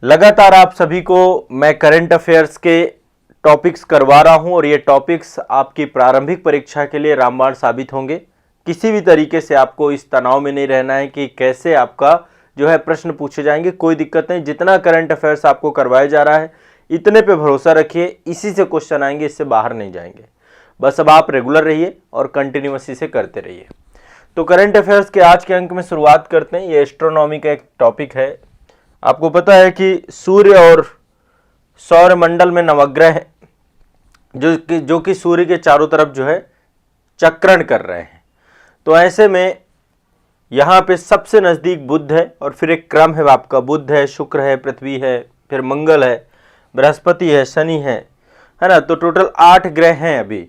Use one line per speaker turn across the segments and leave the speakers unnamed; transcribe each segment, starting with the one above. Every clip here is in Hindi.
लगातार आप सभी को मैं करंट अफेयर्स के टॉपिक्स करवा रहा हूं और ये टॉपिक्स आपकी प्रारंभिक परीक्षा के लिए रामबाण साबित होंगे। किसी भी तरीके से आपको इस तनाव में नहीं रहना है कि कैसे आपका जो है प्रश्न पूछे जाएंगे, कोई दिक्कत नहीं। जितना करंट अफेयर्स आपको करवाया जा रहा है इतने पे भरोसा रखिए, इसी से क्वेश्चन आएंगे, इससे बाहर नहीं जाएंगे। बस अब आप रेगुलर रहिए और कंटिन्यूअसली से करते रहिए। तो करंट अफेयर्स के आज के अंक में शुरुआत करते हैं। ये एस्ट्रोनॉमी का एक टॉपिक है। आपको पता है कि सूर्य और सौर मंडल में नवग्रह है जो कि सूर्य के चारों तरफ जो है चक्रण कर रहे हैं। तो ऐसे में यहाँ पे सबसे नज़दीक बुध है और फिर एक क्रम है आपका, बुध है, शुक्र है, पृथ्वी है, फिर मंगल है, बृहस्पति है, शनि है ना। तो टोटल 8 ग्रह हैं। अभी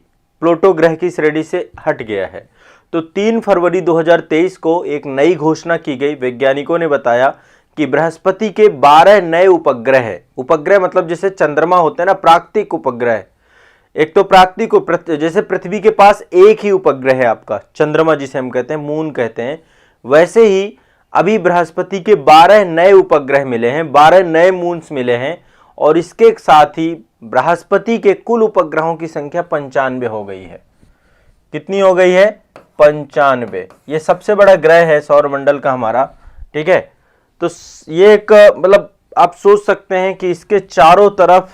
प्लूटो ग्रह की श्रेणी से हट गया है। तो 3 फरवरी 2023 को एक नई घोषणा की गई। वैज्ञानिकों ने बताया कि बृहस्पति के 12 नए उपग्रह है। उपग्रह मतलब जैसे चंद्रमा होते हैं ना, प्राकृतिक उपग्रह। एक तो प्राकृतिक, जैसे पृथ्वी के पास एक ही उपग्रह है आपका चंद्रमा, जिसे हम कहते हैं मून कहते हैं, वैसे ही अभी बृहस्पति के 12 नए उपग्रह मिले हैं, 12 नए मून्स मिले हैं। और इसके साथ ही बृहस्पति के कुल उपग्रहों की संख्या 95 हो गई है। कितनी हो गई है? 95। ये सबसे बड़ा ग्रह है सौरमंडल का हमारा, ठीक है। तो ये एक मतलब आप सोच सकते हैं कि इसके चारों तरफ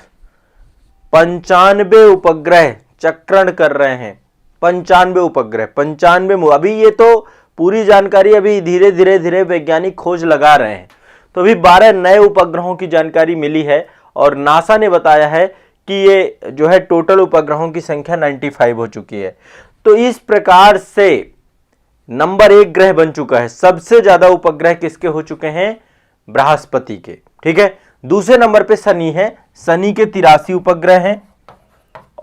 95 उपग्रह चक्रण कर रहे हैं। 95 उपग्रह, 95। अभी ये तो पूरी जानकारी अभी धीरे धीरे वैज्ञानिक खोज लगा रहे हैं। तो अभी 12 नए उपग्रहों की जानकारी मिली है और नासा ने बताया है कि ये जो है टोटल उपग्रहों की संख्या 95 हो चुकी है। तो इस प्रकार से नंबर 1 ग्रह बन चुका है। सबसे ज्यादा उपग्रह किसके हो चुके हैं? बृहस्पति के, ठीक है। दूसरे नंबर पे शनि है। शनि के 83 उपग्रह हैं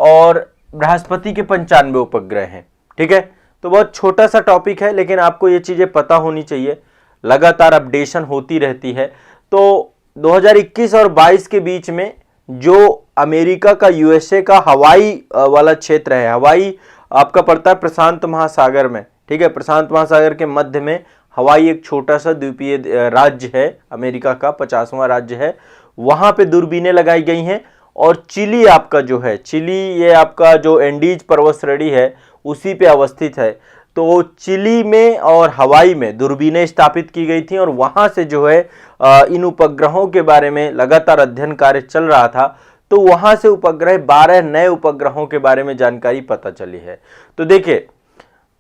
और बृहस्पति के 95 उपग्रह हैं, ठीक है। तो बहुत छोटा सा टॉपिक है, लेकिन आपको ये चीजें पता होनी चाहिए। लगातार अपडेशन होती रहती है। तो 2021 और 22 के बीच में जो अमेरिका का, यूएसए का हवाई वाला क्षेत्र है, हवाई आपका पड़ता है प्रशांत महासागर में, ठीक है। प्रशांत महासागर के मध्य में हवाई एक छोटा सा द्वीपीय राज्य है, अमेरिका का 50वां राज्य है। वहां पे दूरबीनें लगाई गई हैं। और चिली आपका जो है, चिली ये आपका जो एंडीज पर्वत श्रेणी है उसी पे अवस्थित है। तो चिली में और हवाई में दूरबीनें स्थापित की गई थी और वहां से जो है इन उपग्रहों के बारे में लगातार अध्ययन कार्य चल रहा था। तो वहां से उपग्रह 12 नए उपग्रहों के बारे में जानकारी पता चली है। तो देखिए,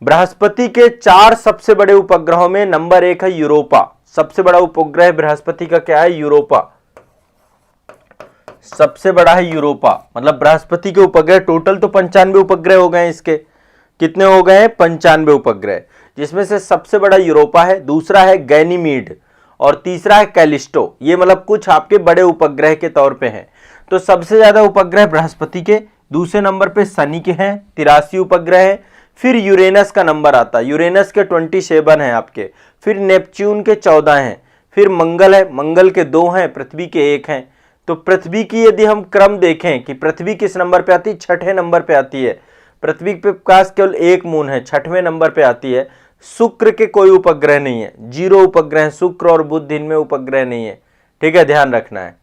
बृहस्पति के 4 सबसे बड़े उपग्रहों में नंबर 1 है यूरोपा। सबसे बड़ा उपग्रह बृहस्पति का क्या है? यूरोपा। सबसे बड़ा है यूरोपा। मतलब बृहस्पति के उपग्रह टोटल तो 95 उपग्रह हो गए। इसके कितने हो गए? 95 उपग्रह, जिसमें से सबसे बड़ा यूरोपा है, दूसरा है गैनीमीड और तीसरा है कैलिस्टो। ये मतलब कुछ आपके बड़े उपग्रह के तौर पे हैं। तो सबसे ज्यादा उपग्रह बृहस्पति के, दूसरे नंबर पे शनि के हैं, 83 उपग्रह है। फिर यूरेनस का नंबर आता है, यूरेनस के 27 हैं आपके। फिर नेपच्यून के 14 हैं। फिर मंगल है, मंगल के 2 हैं, पृथ्वी के 1 हैं। तो पृथ्वी की यदि हम क्रम देखें कि पृथ्वी किस नंबर पे आती है, 6ठे नंबर पे आती है। पृथ्वी के पास केवल 1 मून है, 6वें नंबर पे आती है। शुक्र के कोई उपग्रह नहीं है, 0 उपग्रह। शुक्र और बुध इनमें उपग्रह नहीं है, ठीक है, ध्यान रखना है।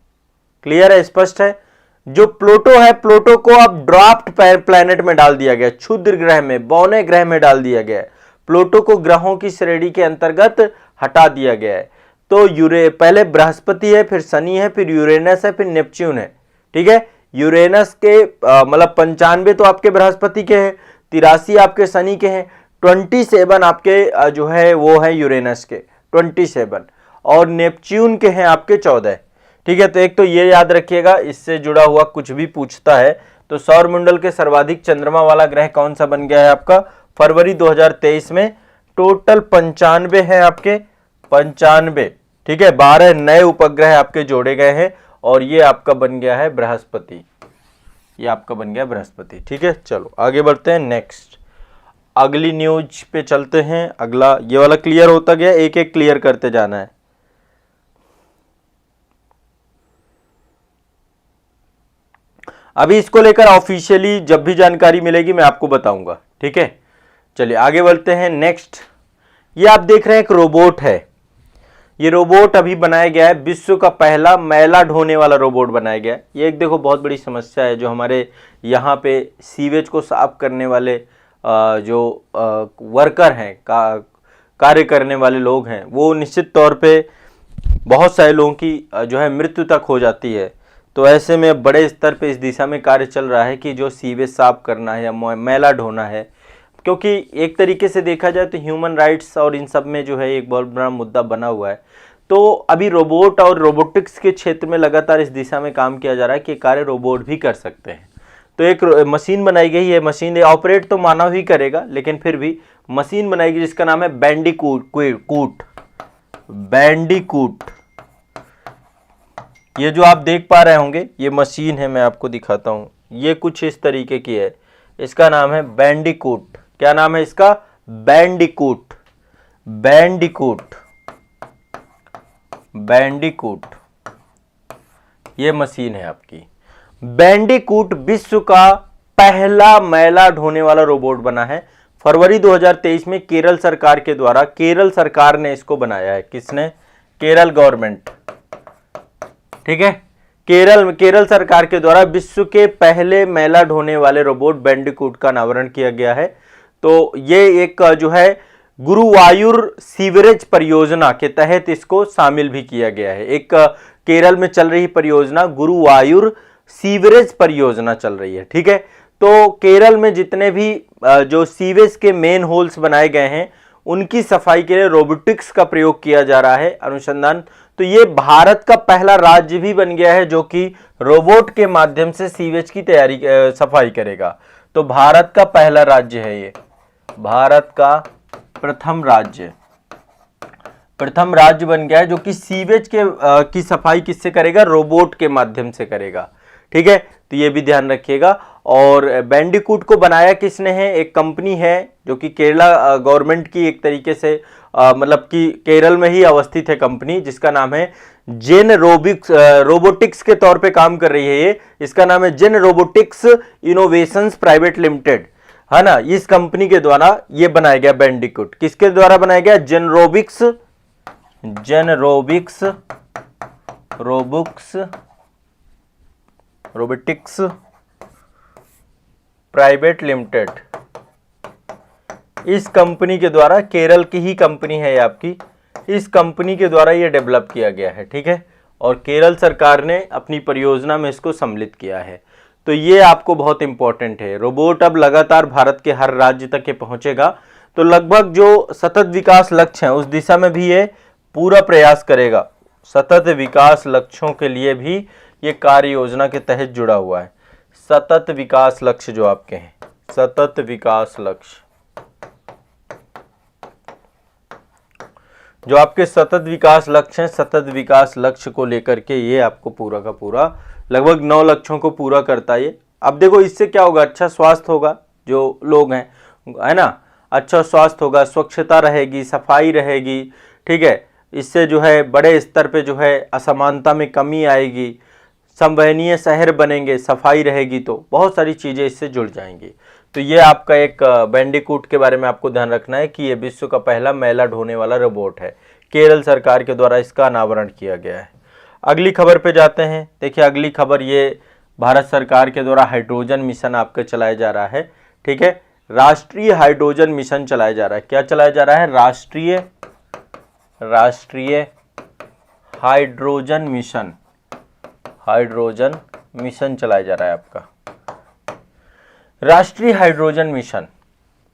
क्लियर है, स्पष्ट है। जो प्लूटो है, प्लूटो को अब ड्राफ्ट प्लैनेट में डाल दिया गया, क्षुद्र ग्रह में, बौने ग्रह में डाल दिया गया है। प्लूटो को ग्रहों की श्रेणी के अंतर्गत हटा दिया गया है। तो पहले बृहस्पति है, फिर शनि है, फिर यूरेनस है, फिर नेपच्यून है, ठीक है। यूरेनस के मतलब 95 तो आपके बृहस्पति के हैं, 83 आपके शनि के हैं, 27 आपके जो है वो है यूरेनस के 27 और नेपच्यून के हैं आपके 14, ठीक है। तो एक तो ये याद रखिएगा, इससे जुड़ा हुआ कुछ भी पूछता है तो सौरमंडल के सर्वाधिक चंद्रमा वाला ग्रह कौन सा बन गया है आपका? फरवरी 2023 में टोटल 95 है आपके, 95, ठीक है। 12 नए उपग्रह आपके जोड़े गए हैं और ये आपका बन गया है बृहस्पति। ये आपका बन गया बृहस्पति, ठीक है। चलो आगे बढ़ते हैं, नेक्स्ट अगली न्यूज पे चलते हैं। अगला ये वाला क्लियर होता गया, एक एक क्लियर करते जाना है। अभी इसको लेकर ऑफिशियली जब भी जानकारी मिलेगी मैं आपको बताऊंगा, ठीक है। चलिए आगे बढ़ते हैं, नेक्स्ट। ये आप देख रहे हैं एक रोबोट है। ये रोबोट अभी बनाया गया है, विश्व का पहला मैला ढोने वाला रोबोट बनाया गया है। ये एक देखो बहुत बड़ी समस्या है, जो हमारे यहाँ पे सीवेज को साफ करने वाले जो वर्कर हैं, कार्य करने वाले लोग हैं, वो निश्चित तौर पे बहुत सारे लोगों की जो है मृत्यु तक हो जाती है। तो ऐसे में बड़े स्तर पे इस दिशा में कार्य चल रहा है कि जो सीवेज साफ करना है या मैला ढोना है, क्योंकि एक तरीके से देखा जाए तो ह्यूमन राइट्स और इन सब में जो है एक बहुत बड़ा मुद्दा बना हुआ है। तो अभी रोबोट और रोबोटिक्स के क्षेत्र में लगातार इस दिशा में काम किया जा रहा है कि कार्य रोबोट भी कर सकते हैं। तो एक मशीन बनाई गई है, मशीन ऑपरेट तो मानव ही करेगा, लेकिन फिर भी मशीन बनाई गई जिसका नाम है बैंडिकूट। ये जो आप देख पा रहे होंगे ये मशीन है, मैं आपको दिखाता हूं। ये कुछ इस तरीके की है, इसका नाम है बैंडिकूट। क्या नाम है इसका? बैंडिकूट। ये मशीन है आपकी। बैंडिकूट विश्व का पहला मैला ढोने वाला रोबोट बना है। फरवरी 2023 में केरल सरकार के द्वारा, केरल सरकार ने इसको बनाया है। किसने? केरल गवर्नमेंट, ठीक है। केरल सरकार के द्वारा विश्व के पहले मैला ढोने वाले रोबोट बैंडिकूट का अनावरण किया गया है। तो ये एक जो है गुरुवायूर सीवरेज परियोजना के तहत इसको शामिल भी किया गया है। एक केरल में चल रही परियोजना गुरुवायूर सीवरेज परियोजना चल रही है, ठीक है। तो केरल में जितने भी जो सीवेज के मेन होल्स बनाए गए हैं उनकी सफाई के लिए रोबोटिक्स का प्रयोग किया जा रहा है, अनुसंधान। तो ये भारत का पहला राज्य भी बन गया है जो कि रोबोट के माध्यम से सीवेज की सफाई करेगा। तो भारत का पहला राज्य है ये, भारत का प्रथम राज्य बन गया है जो कि सीवेज की सफाई किससे करेगा? रोबोट के माध्यम से करेगा, ठीक है। तो ये भी ध्यान रखिएगा। और बैंडिकूट को बनाया किसने है? एक कंपनी है जो कि केरला गवर्नमेंट की एक तरीके से मतलब कि केरल में ही अवस्थित है कंपनी, जिसका नाम है जेन रोबोटिक्स के तौर पे काम कर रही है ये। इसका नाम है जेन रोबोटिक्स इनोवेशंस प्राइवेट लिमिटेड, है ना। इस कंपनी के द्वारा ये बनाया गया बैंडिकूट। किसके द्वारा बनाया गया? Robotics private limited. इस कंपनी के द्वारा, केरल की ही कंपनी है ये आपकी, इस कंपनी के द्वारा ये डेवलप किया गया है, ठीक है। और केरल सरकार ने अपनी परियोजना में इसको सम्मिलित किया है। तो ये आपको बहुत इंपॉर्टेंट है। रोबोट अब लगातार भारत के हर राज्य तक ये पहुंचेगा। तो लगभग जो सतत विकास लक्ष्य हैं उस दिशा में भी ये पूरा प्रयास करेगा। सतत विकास लक्ष्यों के लिए भी ये कार्य योजना के तहत जुड़ा हुआ है। सतत विकास लक्ष्य जो आपके हैं, सतत विकास लक्ष्य, जो आपके सतत विकास लक्ष्य हैं, सतत विकास लक्ष्य को लेकर के ये आपको पूरा का पूरा लगभग 9 लक्ष्यों को पूरा करता है ये। अब देखो इससे क्या होगा? अच्छा स्वास्थ्य होगा, जो लोग हैं, है ना, अच्छा स्वास्थ्य होगा, स्वच्छता रहेगी, सफाई रहेगी, ठीक है। इससे जो है बड़े स्तर पे जो है असमानता में कमी आएगी, संवहनीय शहर बनेंगे, सफाई रहेगी, तो बहुत सारी चीज़ें इससे जुड़ जाएंगी। तो ये आपका एक बैंडिकूट के बारे में आपको ध्यान रखना है कि ये विश्व का पहला मैला ढोने वाला रोबोट है। केरल सरकार के द्वारा इसका अनावरण किया गया है। अगली खबर पे जाते हैं। देखिए अगली खबर, ये भारत सरकार के द्वारा हाइड्रोजन मिशन आपका चलाया जा रहा है, ठीक है। राष्ट्रीय हाइड्रोजन मिशन चलाया जा रहा है। क्या चलाया जा रहा है? राष्ट्रीय हाइड्रोजन मिशन चलाया जा रहा है आपका। राष्ट्रीय हाइड्रोजन मिशन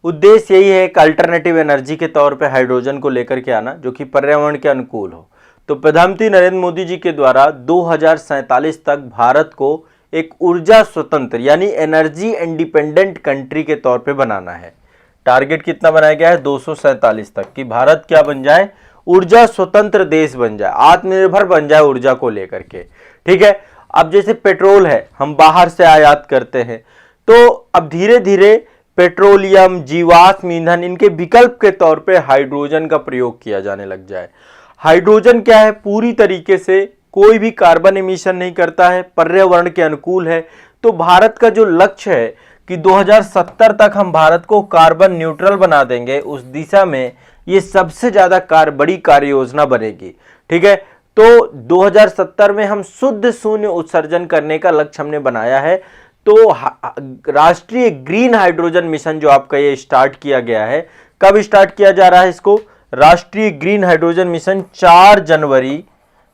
उद्देश्य यही है, एक अल्टरनेटिव एनर्जी के तौर पे हाइड्रोजन को लेकर के आना जो कि पर्यावरण के अनुकूल हो। तो प्रधानमंत्री नरेंद्र मोदी जी के द्वारा 2047 तक भारत को एक ऊर्जा स्वतंत्र यानी एनर्जी इंडिपेंडेंट कंट्री के तौर पे बनाना है। टारगेट कितना बनाया गया है? 247 तक कि भारत क्या बन जाए? ऊर्जा स्वतंत्र देश बन जाए, आत्मनिर्भर बन जाए ऊर्जा को लेकर के, ठीक है। अब जैसे पेट्रोल है, हम बाहर से आयात करते हैं, तो अब धीरे धीरे पेट्रोलियम, जीवाश्म ईंधन, इनके विकल्प के तौर पे हाइड्रोजन का प्रयोग किया जाने लग जाए। हाइड्रोजन क्या है? पूरी तरीके से कोई भी कार्बन एमिशन नहीं करता है, पर्यावरण के अनुकूल है। तो भारत का जो लक्ष्य है कि 2070 तक हम भारत को कार्बन न्यूट्रल बना देंगे, उस दिशा में ये सबसे ज्यादा बड़ी कार्य योजना बनेगी, ठीक है। तो 2070 में हम शुद्ध शून्य उत्सर्जन करने का लक्ष्य हमने बनाया है। तो राष्ट्रीय ग्रीन हाइड्रोजन मिशन जो आपका ये स्टार्ट किया गया है, कब स्टार्ट किया जा रहा है इसको? राष्ट्रीय ग्रीन हाइड्रोजन मिशन 4 जनवरी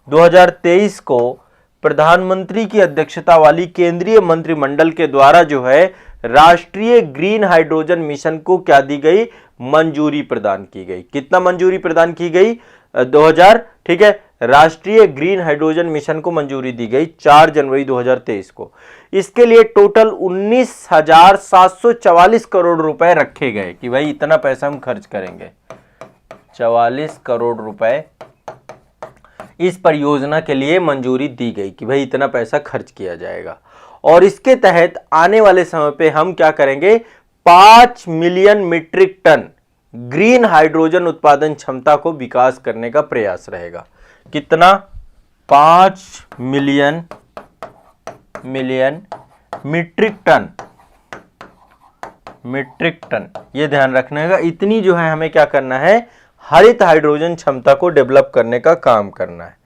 2023 को प्रधानमंत्री की अध्यक्षता वाली केंद्रीय मंत्रिमंडल के द्वारा जो है राष्ट्रीय ग्रीन हाइड्रोजन मिशन को क्या दी गई? मंजूरी प्रदान की गई। कितना मंजूरी प्रदान की गई? 2000, ठीक है। राष्ट्रीय ग्रीन हाइड्रोजन मिशन को मंजूरी दी गई 4 जनवरी 2023 को। इसके लिए टोटल 19,744 करोड़ रुपए रखे गए कि भाई इतना पैसा हम खर्च करेंगे। 44 करोड़ रुपए इस परियोजना के लिए मंजूरी दी गई कि भाई इतना पैसा खर्च किया जाएगा। और इसके तहत आने वाले समय पे हम क्या करेंगे? 5 million metric ton green hydrogen उत्पादन क्षमता को विकास करने का प्रयास रहेगा। कितना? 5 मिलियन मीट्रिक टन, ये ध्यान रखना है। इतनी जो है हमें क्या करना है? हरित हाइड्रोजन क्षमता को डेवलप करने का काम करना है।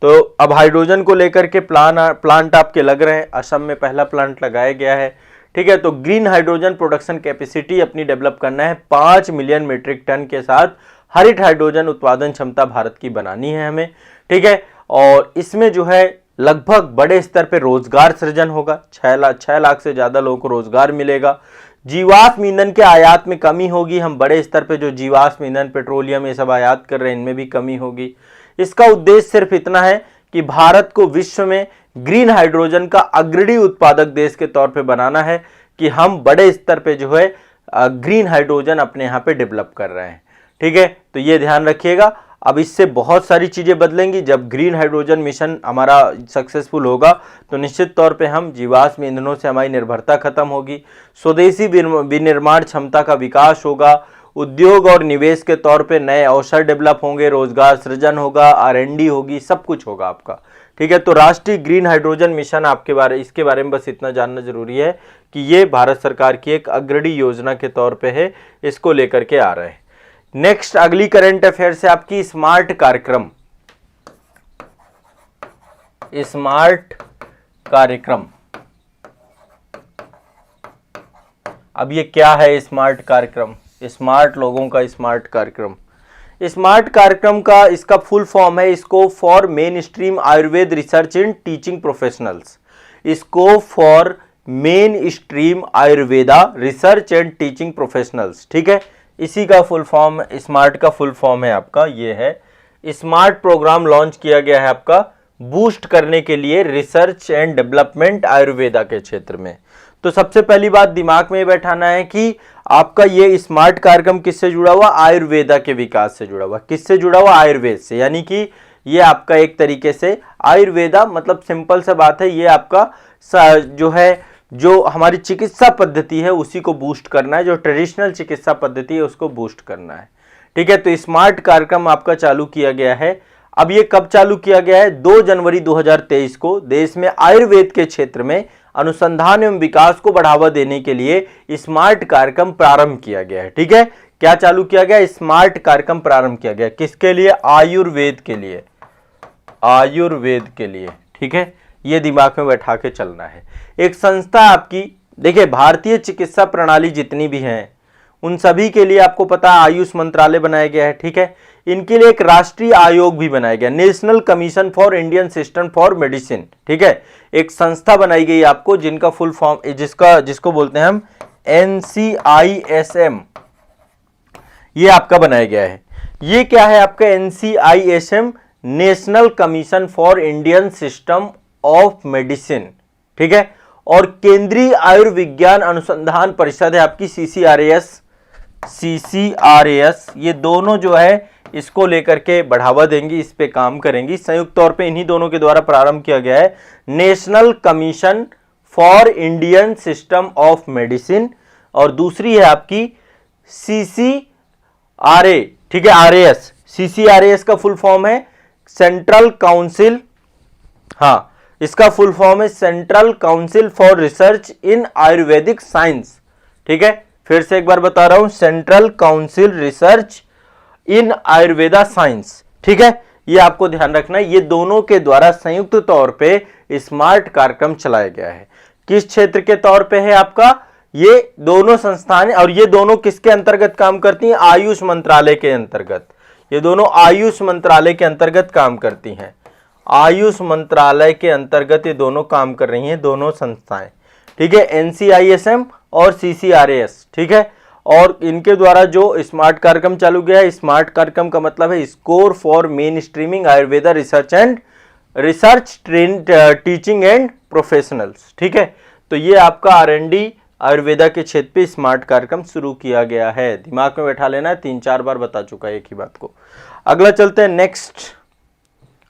तो अब हाइड्रोजन को लेकर के प्लांट आपके लग रहे हैं। असम में पहला प्लांट लगाया गया है, ठीक है। तो ग्रीन हाइड्रोजन प्रोडक्शन कैपेसिटी अपनी डेवलप करना है 5 मिलियन मीट्रिक टन के साथ हरित हाइड्रोजन उत्पादन क्षमता भारत की बनानी है हमें, ठीक है। और इसमें जो है लगभग बड़े स्तर पे रोजगार सृजन होगा। 6 लाख से ज्यादा लोगों को रोजगार मिलेगा। जीवाश्म ईंधन के आयात में कमी होगी। हम बड़े स्तर पे जो जीवाश्म ईंधन, पेट्रोलियम ये सब आयात कर रहे हैं, इनमें भी कमी होगी। इसका उद्देश्य सिर्फ इतना है कि भारत को विश्व में ग्रीन हाइड्रोजन का अग्रणी उत्पादक देश के तौर पे बनाना है कि हम बड़े स्तर पे जो है ग्रीन हाइड्रोजन अपने यहाँ पे डेवलप कर रहे हैं, ठीक है। तो ये ध्यान रखिएगा। अब इससे बहुत सारी चीजें बदलेंगी। जब ग्रीन हाइड्रोजन मिशन हमारा सक्सेसफुल होगा तो निश्चित तौर पे हम जीवाश्म ईंधनों से हमारी निर्भरता खत्म होगी। स्वदेशी विनिर्माण क्षमता का विकास होगा। उद्योग और निवेश के तौर पे नए अवसर डेवलप होंगे, रोजगार सृजन होगा, R&D होगी, सब कुछ होगा आपका, ठीक है। तो राष्ट्रीय ग्रीन हाइड्रोजन मिशन इसके बारे में बस इतना जानना जरूरी है कि ये भारत सरकार की एक अग्रणी योजना के तौर पे है, इसको लेकर के आ रहे हैं। नेक्स्ट अगली करंट अफेयर से आपकी स्मार्ट कार्यक्रम। अब ये क्या है स्मार्ट कार्यक्रम? स्मार्ट लोगों का स्मार्ट कार्यक्रम। स्मार्ट कार्यक्रम का इसका फुल फॉर्म है scope for main stream Ayurveda research in teaching professionals. Scope for main stream Ayurveda research and teaching professionals, ठीक है। इसी का फुल फॉर्म, स्मार्ट का फुल फॉर्म है आपका ये है। स्मार्ट प्रोग्राम लॉन्च किया गया है आपका बूस्ट करने के लिए रिसर्च एंड डेवलपमेंट आयुर्वेदा के क्षेत्र में। तो सबसे पहली बात दिमाग में बैठाना है कि आपका ये स्मार्ट कार्यक्रम किससे जुड़ा हुआ? आयुर्वेदा के विकास से जुड़ा हुआ। किससे जुड़ा हुआ? आयुर्वेद से। यानी कि ये आपका एक तरीके से आयुर्वेदा, मतलब सिंपल सा बात है, ये आपका जो है जो हमारी चिकित्सा पद्धति है उसी को बूस्ट करना है, जो ट्रेडिशनल चिकित्सा पद्धति है उसको बूस्ट करना है, ठीक है। तो स्मार्ट कार्यक्रम आपका चालू किया गया है। अब ये कब चालू किया गया है? 2 जनवरी 2023 को देश में आयुर्वेद के क्षेत्र में अनुसंधान एवं विकास को बढ़ावा देने के लिए स्मार्ट कार्यक्रम प्रारंभ किया गया है, ठीक है। क्या चालू किया गया? स्मार्ट कार्यक्रम प्रारंभ किया गया। किसके लिए? आयुर्वेद के लिए। आयुर्वेद के लिए, ठीक है। ये दिमाग में बैठा के चलना है। एक संस्था आपकी, देखिए भारतीय चिकित्सा प्रणाली जितनी भी हैं उन सभी के लिए आपको पता है आयुष मंत्रालय बनाया गया है, ठीक है। इनके लिए एक राष्ट्रीय आयोग भी बनाया गया, national commission for Indian system for medicine, ठीक है। एक संस्था बनाई गई आपको जिनका फुल फॉर्म जिसको बोलते हैं हम NCISM, ये आपका बनाया गया है। ये क्या है आपका NCISM? National commission for Indian system of medicine, ठीक है। और केंद्रीय आयुर्विज्ञान अनुसंधान परिषद है आपकी CCRAS। ये दोनों जो है इसको लेकर के बढ़ावा देंगी, इस पे काम करेंगी। संयुक्त तौर पे इन्हीं दोनों के द्वारा प्रारंभ किया गया है national commission for Indian system of medicine. और दूसरी है आपकी CCRA, ठीक है, RAS। CCRAS का फुल फॉर्म है सेंट्रल काउंसिल, हाँ, इसका फुल फॉर्म है central council for research in Ayurvedic science, ठीक है। फिर से एक बार बता रहा हूं, सेंट्रल काउंसिल रिसर्च इन आयुर्वेदा साइंस, ठीक है। ये आपको ध्यान रखना है। ये दोनों के द्वारा संयुक्त तौर पे स्मार्ट कार्यक्रम चलाया गया है। किस क्षेत्र के तौर पे है आपका? ये दोनों संस्थाएं, और ये दोनों किसके अंतर्गत काम करती हैं? आयुष मंत्रालय के अंतर्गत। ये दोनों आयुष मंत्रालय के अंतर्गत काम करती हैं। आयुष मंत्रालय के अंतर्गत ये दोनों काम कर रही हैं, दोनों संस्थाएं, ठीक है, NCISM और CCRAS, ठीक है। और इनके द्वारा जो स्मार्ट कार्यक्रम चालू किया है, स्मार्ट कार्यक्रम का मतलब है score for main streaming Ayurveda research teaching and professionals, ठीक है। तो ये आपका R&D आयुर्वेदा के क्षेत्र पे स्मार्ट कार्यक्रम शुरू किया गया है। दिमाग में बैठा लेना है, 3-4 बार बता चुका है एक ही बात को। अगला चलते हैं नेक्स्ट।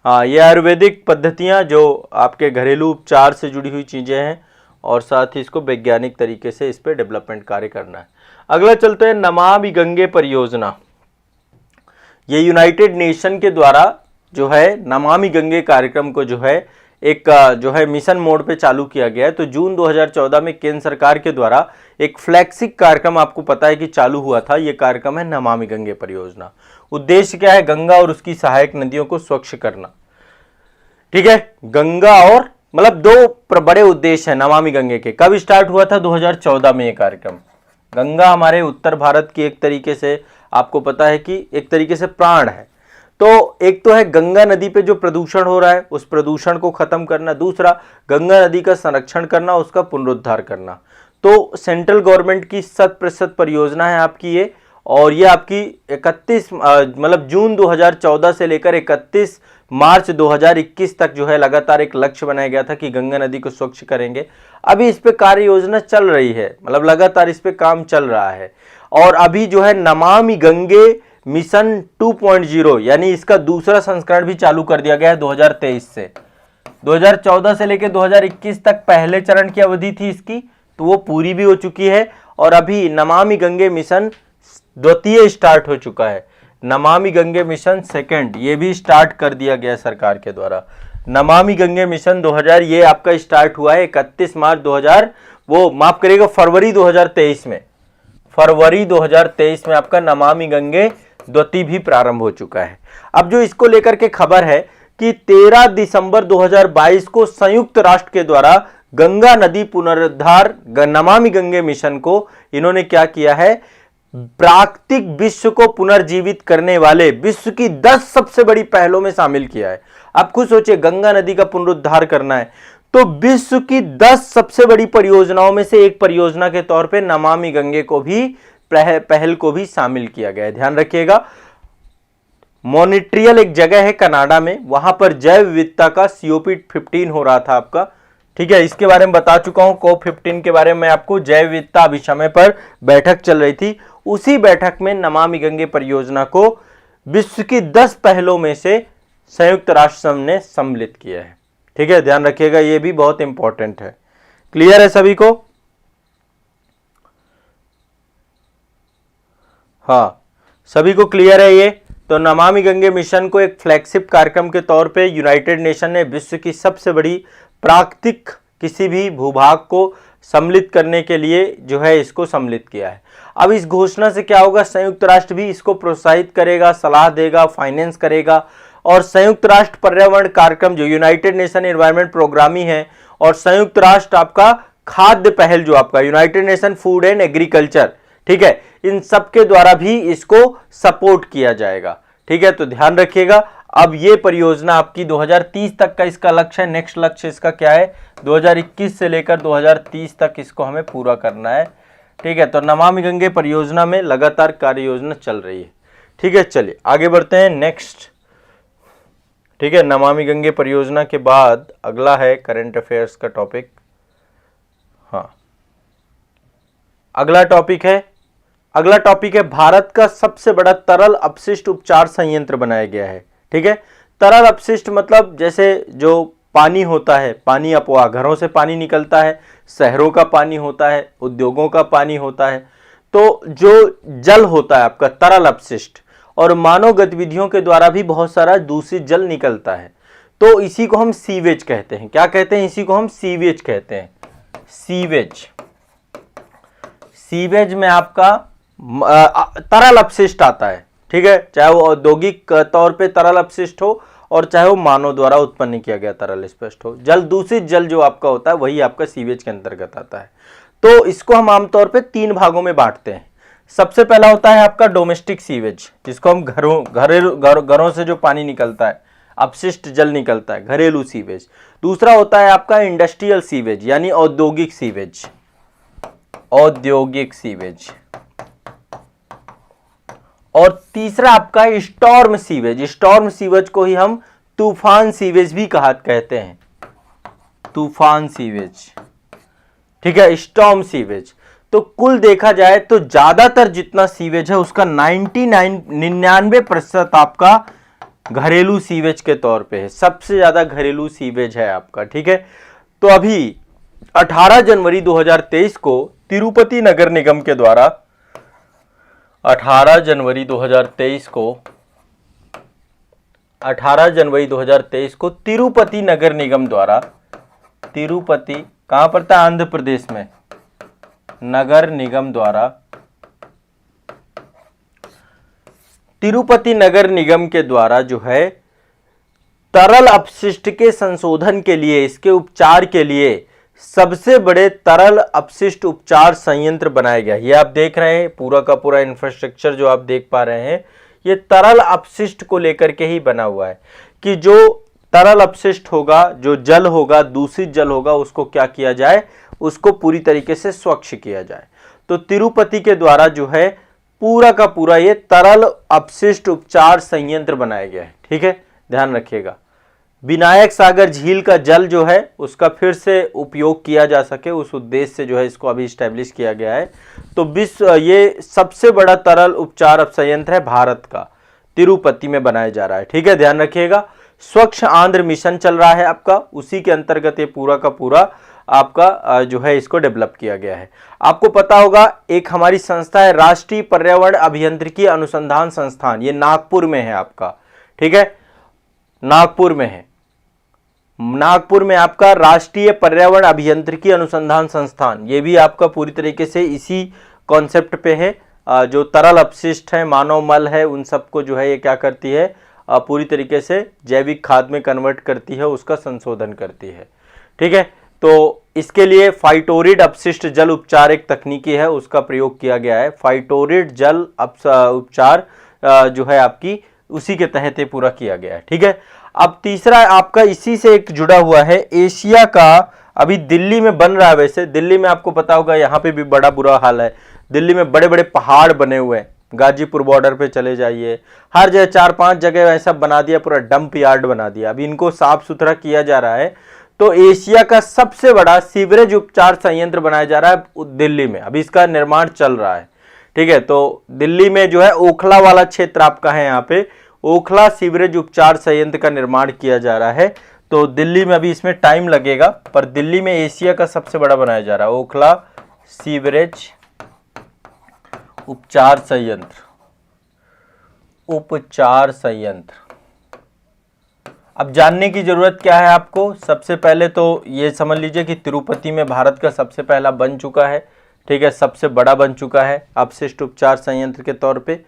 हाँ, ये आयुर्वेदिक पद्धतियाँ जो आपके घरेलू उपचार से जुड़ी हुई चीज़ें हैं, और साथ ही इसको वैज्ञानिक तरीके से इस पर डेवलपमेंट कार्य करना है। अगला चलते हैं नमामि गंगे परियोजना। ये यूनाइटेड नेशन के द्वारा जो है नमामि गंगे कार्यक्रम को जो है एक जो है मिशन मोड पे चालू किया गया है। तो जून 2014 में केंद्र सरकार के द्वारा एक फ्लैगशिप कार्यक्रम आपको पता है कि चालू हुआ था। ये कार्यक्रम है नमामि गंगे परियोजना। उद्देश्य क्या है? गंगा और उसकी सहायक नदियों को स्वच्छ करना, ठीक है। गंगा और मतलब दो बड़े उद्देश्य है नमामि गंगे के। कब स्टार्ट हुआ था? 2014 में ये कार्यक्रम। गंगा हमारे उत्तर भारत की एक तरीके से आपको पता है कि एक तरीके से प्राण है। तो एक तो है गंगा नदी पे जो प्रदूषण हो रहा है उस प्रदूषण को खत्म करना, दूसरा गंगा नदी का संरक्षण करना, उसका पुनरुद्धार करना। तो सेंट्रल गवर्नमेंट की 100% परियोजना है आपकी ये, और ये आपकी 31 मतलब जून 2014 से लेकर 31 मार्च 2021 तक जो है लगातार एक लक्ष्य बनाया गया था कि गंगा नदी को स्वच्छ करेंगे। अभी इस पे कार्य योजना चल रही है, मतलब लगातार इस पे काम चल रहा है। और अभी जो है नमामि गंगे मिशन 2.0 यानी इसका दूसरा संस्करण भी चालू कर दिया गया है 2023 से। 2014 से लेकर 2021 तक पहले चरण की अवधि थी इसकी, तो वो पूरी भी हो चुकी है। और अभी नमामि गंगे मिशन द्वितीय स्टार्ट हो चुका है। नमामि गंगे मिशन सेकंड ये भी स्टार्ट कर दिया गया सरकार के द्वारा। नमामि गंगे मिशन 2000 ये आपका स्टार्ट हुआ है 31 मार्च 2000 वो माफ करिएगा फरवरी 2023 में। फरवरी 2023 में आपका नमामि गंगे द्वितीय भी प्रारंभ हो चुका है। अब जो इसको लेकर के खबर है कि 13 दिसंबर 2022 को संयुक्त राष्ट्र के द्वारा गंगा नदी पुनरुद्धार नमामि गंगे मिशन को इन्होंने क्या किया है, प्राकृतिक विश्व को पुनर्जीवित करने वाले विश्व की 10 सबसे बड़ी पहलों में शामिल किया है। आप खुद सोचिए, गंगा नदी का पुनरुद्धार करना है तो विश्व की 10 सबसे बड़ी परियोजनाओं में से एक परियोजना के तौर पे नमामि गंगे को भी पहल को भी शामिल किया गया है। ध्यान रखिएगा, मॉन्ट्रियल एक जगह है कनाडा में, वहां पर जैव विविधता का COP15 हो रहा था आपका, ठीक है। इसके बारे में बता चुका हूं, COP15 के बारे में आपको, जैव विविधता अभी समय पर बैठक चल रही थी। उसी बैठक में नमामि गंगे परियोजना को विश्व की 10 पहलों में से संयुक्त राष्ट्र संघ ने सम्मिलित किया है, ठीक है। ध्यान रखिएगा, ये भी बहुत इंपॉर्टेंट है। क्लियर है सभी को? हाँ, सभी को क्लियर है ये? तो नमामि गंगे मिशन को एक फ्लैगशिप कार्यक्रम के तौर पे यूनाइटेड नेशन ने विश्व की सबसे बड़ी प्राकृतिक किसी भी भूभाग को सम्मिलित करने के लिए जो है इसको सम्मिलित किया है। अब इस घोषणा से क्या होगा, संयुक्त राष्ट्र भी इसको प्रोत्साहित करेगा, सलाह देगा, फाइनेंस करेगा। और संयुक्त राष्ट्र पर्यावरण कार्यक्रम जो यूनाइटेड नेशन एनवायरनमेंट प्रोग्राम ही है, और संयुक्त राष्ट्र आपका खाद्य पहल जो आपका United nation food and agriculture, ठीक है, इन सब के द्वारा भी इसको सपोर्ट किया जाएगा, ठीक है। तो ध्यान रखिएगा, अब ये परियोजना आपकी 2030 तक का इसका लक्ष्य है। नेक्स्ट लक्ष्य इसका क्या है, 2021 से लेकर 2030 तक इसको हमें पूरा करना है, ठीक है। तो नमामि गंगे परियोजना में लगातार कार्य योजना चल रही है, ठीक है। चलिए आगे बढ़ते हैं नेक्स्ट, ठीक है। नमामि गंगे परियोजना के बाद अगला है करंट अफेयर्स का टॉपिक। हाँ, अगला टॉपिक है भारत का सबसे बड़ा तरल अपशिष्ट उपचार संयंत्र बनाया गया है, ठीक है। तरल अपशिष्ट मतलब जैसे जो पानी होता है, पानी अपवाह, घरों से पानी निकलता है, शहरों का पानी होता है, उद्योगों का पानी होता है, तो जो जल होता है आपका तरल अपशिष्ट, और मानव गतिविधियों के द्वारा भी बहुत सारा दूषित जल निकलता है, तो इसी को हम सीवेज कहते हैं। क्या कहते हैं? इसी को हम सीवेज कहते हैं। सीवेज में आपका तरल अपशिष्ट आता है, ठीक है, चाहे वो औद्योगिक तौर पे तरल अपशिष्ट हो और चाहे वो मानव द्वारा उत्पन्न किया गया तरल अपशिष्ट हो। जल दूषित जल जो आपका होता है वही आपका सीवेज के अंतर्गत आता है। तो इसको हम आमतौर पे 3 भागों में बांटते हैं। सबसे पहला होता है आपका डोमेस्टिक सीवेज, जिसको हम घरों से जो पानी निकलता है, अपशिष्ट जल निकलता है, घरेलू सीवेज। दूसरा होता है आपका इंडस्ट्रियल सीवेज यानी औद्योगिक सीवेज, औद्योगिक सीवेज। और तीसरा आपका स्टॉर्म सीवेज। स्टॉर्म सीवेज को ही हम तूफान सीवेज भी कहते हैं, तूफान सीवेज, ठीक है, स्टॉर्म सीवेज। तो कुल देखा जाए तो ज्यादातर जितना सीवेज है उसका 99% आपका घरेलू सीवेज के तौर पे है। सबसे ज्यादा घरेलू सीवेज है आपका, ठीक है। तो अभी 18 जनवरी 2023 को तिरुपति नगर निगम के द्वारा 18 जनवरी 2023 को तिरुपति नगर निगम द्वारा, तिरुपति कहां पर था, आंध्र प्रदेश में, नगर निगम द्वारा, तिरुपति नगर निगम के द्वारा जो है तरल अपशिष्ट के संशोधन के लिए, इसके उपचार के लिए सबसे बड़े तरल अपशिष्ट उपचार संयंत्र बनाया गया। ये आप देख रहे हैं पूरा का पूरा इंफ्रास्ट्रक्चर जो आप देख पा रहे हैं, ये तरल अपशिष्ट को लेकर के ही बना हुआ है कि जो तरल अपशिष्ट होगा, जो जल होगा, दूषित जल होगा, उसको क्या किया जाए, उसको पूरी तरीके से स्वच्छ किया जाए। तो तिरुपति के द्वारा जो है पूरा का पूरा ये तरल अपशिष्ट उपचार संयंत्र बनाया गया है, ठीक है, ध्यान रखिएगा। विनायक सागर झील का जल जो है उसका फिर से उपयोग किया जा सके, उस उद्देश्य से जो है इसको अभी स्टैब्लिश किया गया है। तो विश्व ये सबसे बड़ा तरल उपचार संयंत्र है भारत का, तिरुपति में बनाया जा रहा है, ठीक है, ध्यान रखिएगा। स्वच्छ आंध्र मिशन चल रहा है आपका, उसी के अंतर्गत ये पूरा का पूरा आपका जो है इसको डेवलप किया गया है। आपको पता होगा एक हमारी संस्था है राष्ट्रीय पर्यावरण अभियांत्रिकी अनुसंधान संस्थान, ये नागपुर में है आपका, ठीक है, नागपुर में है। नागपुर में आपका राष्ट्रीय पर्यावरण अभियांत्रिकी अनुसंधान संस्थान, ये भी आपका पूरी तरीके से इसी कॉन्सेप्ट पे है। जो तरल अपशिष्ट है, मानव मल है, उन सबको जो है ये क्या करती है, पूरी तरीके से जैविक खाद में कन्वर्ट करती है, उसका संशोधन करती है, ठीक है। तो इसके लिए फाइटोरिड अपशिष्ट जल उपचार एक तकनीकी है, उसका प्रयोग किया गया है। फाइटोरिड जल उपचार जो है आपकी उसी के तहत ये पूरा किया गया है, ठीक है। अब तीसरा आपका इसी से एक जुड़ा हुआ है, एशिया का अभी दिल्ली में बन रहा है। वैसे दिल्ली में आपको पता होगा यहाँ पे भी बड़ा बुरा हाल है, दिल्ली में बड़े बड़े पहाड़ बने हुए हैं, गाजीपुर बॉर्डर पे चले जाइए, हर जगह 4-5 जगह ऐसा बना दिया, पूरा डंप यार्ड बना दिया। अभी इनको साफ सुथरा किया जा रहा है। तो एशिया का सबसे बड़ा सीवरेज उपचार संयंत्र बनाया जा रहा है दिल्ली में, अभी इसका निर्माण चल रहा है, ठीक है। तो दिल्ली में जो है ओखला वाला क्षेत्र आपका है, यहाँ पे ओखला सीवरेज उपचार संयंत्र का निर्माण किया जा रहा है। तो दिल्ली में अभी इसमें टाइम लगेगा, पर दिल्ली में एशिया का सबसे बड़ा बनाया जा रहा है ओखला सीवरेज उपचार संयंत्र, उपचार संयंत्र। अब जानने की जरूरत क्या है आपको, सबसे पहले तो ये समझ लीजिए कि तिरुपति में भारत का सबसे पहला बन चुका है, ठीक है, सबसे बड़ा बन चुका है अपशिष्ट उपचार संयंत्र के तौर पे।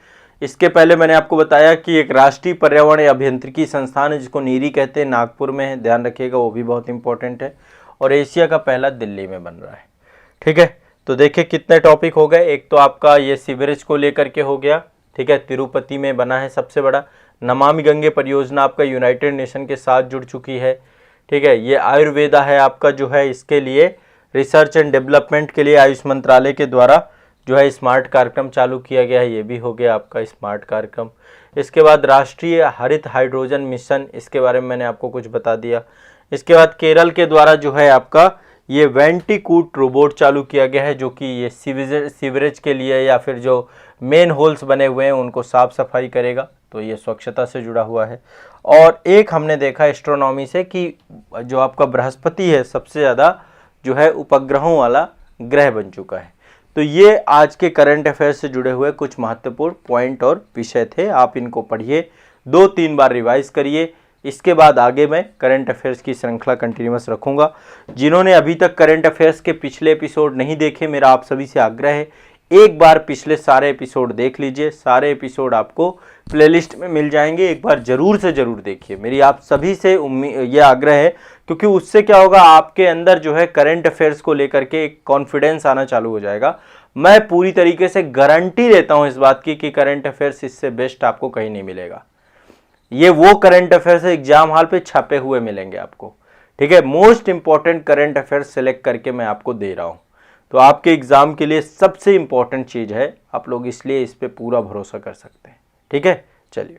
इसके पहले मैंने आपको बताया कि एक राष्ट्रीय पर्यावरण अभियांत्रिकी संस्थान है जिसको नीरी कहते हैं, नागपुर में है, ध्यान रखिएगा, वो भी बहुत इंपॉर्टेंट है। और एशिया का पहला दिल्ली में बन रहा है, ठीक है। तो देखिए कितने टॉपिक हो गए, एक तो आपका ये सीवरेज को लेकर के हो गया, ठीक है, तिरुपति में बना है सबसे बड़ा। नमामि गंगे परियोजना आपका यूनाइटेड नेशन के साथ जुड़ चुकी है, ठीक है। ये आयुर्वेदा है आपका जो है, इसके लिए रिसर्च एंड डेवलपमेंट के लिए आयुष मंत्रालय के द्वारा जो है स्मार्ट कार्यक्रम चालू किया गया है, ये भी हो गया आपका स्मार्ट कार्यक्रम। इसके बाद राष्ट्रीय हरित हाइड्रोजन मिशन, इसके बारे में मैंने आपको कुछ बता दिया। इसके बाद केरल के द्वारा जो है आपका ये वेंटिकूट रोबोट चालू किया गया है, जो कि ये सीवरेज के लिए या फिर जो मेन होल्स बने हुए हैं उनको साफ सफाई करेगा, तो ये स्वच्छता से जुड़ा हुआ है। और एक हमने देखा एस्ट्रोनॉमी से कि जो आपका बृहस्पति है सबसे ज़्यादा जो है उपग्रहों वाला ग्रह बन चुका है। तो ये आज के करंट अफेयर्स से जुड़े हुए कुछ महत्वपूर्ण पॉइंट और विषय थे, आप इनको पढ़िए, 2-3 बार रिवाइज करिए। इसके बाद आगे मैं करंट अफेयर्स की श्रृंखला कंटिन्यूअस रखूंगा। जिन्होंने अभी तक करंट अफेयर्स के पिछले एपिसोड नहीं देखे, मेरा आप सभी से आग्रह है एक बार पिछले सारे एपिसोड देख लीजिए, सारे एपिसोड आपको प्लेलिस्ट में मिल जाएंगे, एक बार जरूर से जरूर देखिए। मेरी आप सभी से ये आग्रह है, क्योंकि उससे क्या होगा, आपके अंदर जो है करंट अफेयर्स को लेकर के एक कॉन्फिडेंस आना चालू हो जाएगा। मैं पूरी तरीके से गारंटी देता हूं इस बात की कि करंट अफेयर्स इससे बेस्ट आपको कहीं नहीं मिलेगा। ये वो करंट अफेयर्स एग्जाम हॉल पे छपे हुए मिलेंगे आपको, ठीक है। Most important current affairs select करके मैं आपको दे रहा हूं, तो आपके एग्जाम के लिए सबसे इंपॉर्टेंट चीज है, आप लोग इसलिए इस पे पूरा भरोसा कर सकते हैं, ठीक है। चलिए।